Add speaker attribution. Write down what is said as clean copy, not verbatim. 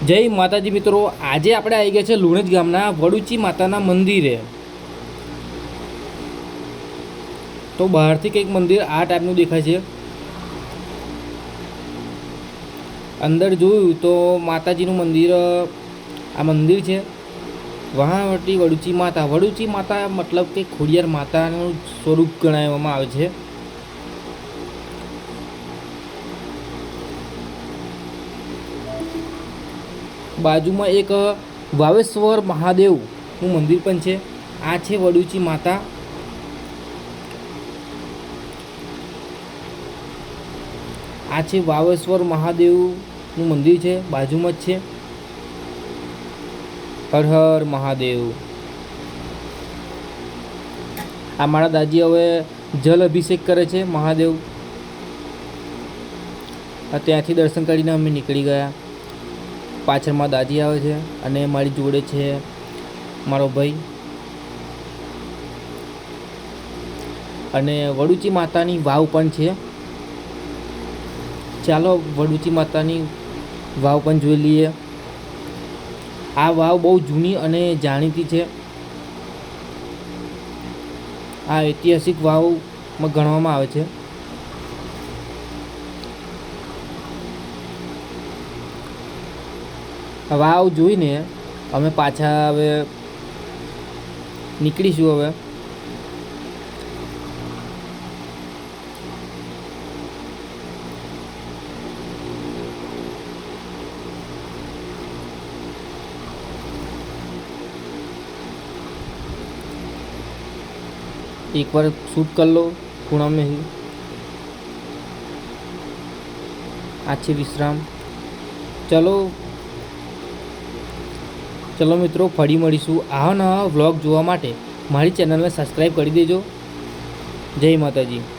Speaker 1: જય માતાજી મિત્રો, આજે આપણે આવી ગયા છે લુણેજ ગામના વડુચી માતાના મંદિરે। તો બહારથી કંઈક મંદિર આ ટાઈપનું દેખાય છે। અંદર જોયું તો માતાજીનું મંદિર, આ મંદિર છે વહાણવટી વડુચી માતા। વડુચી માતા મતલબ કે ખોડિયાર માતાનું સ્વરૂપ ગણાવવામાં આવે છે। બાજુમાં એક વાવેશ્વર મહાદેવનું મંદિર પણ છે। આ છે વડુચી માતા। આ છે વાવેશ્વર મહાદેવનું મંદિર છે, બાજુમાં જ છે। હર હર મહાદેવ। આ મારા દાદી હવે જલ અભિષેક કરે છે મહાદેવ। ત્યાંથી દર્શન કરીને અમે નીકળી ગયા। પાછળમાં દાદી આવે છે અને મારી જોડે છે મારો ભાઈ। અને વડુચી માતાની વાવ પણ છે। ચાલો વડુચી માતાની વાવ પણ જોઈ લઈએ। આ વાવ બહુ જૂની અને જાણીતી છે। આ ઐતિહાસિક વાવમાં ગણવામાં આવે છે। વાવ જોઈને અમે પાછા હવે નીકળીશું। હવે एक बार शूट कर लो पूना में ही। अच्छे विश्राम। चलो मित्रों, फरी मळीशुं। आवा नवा व्लॉग जोवा माटे मारी चेनल ने सब्सक्राइब करी देजो। जय माताजी।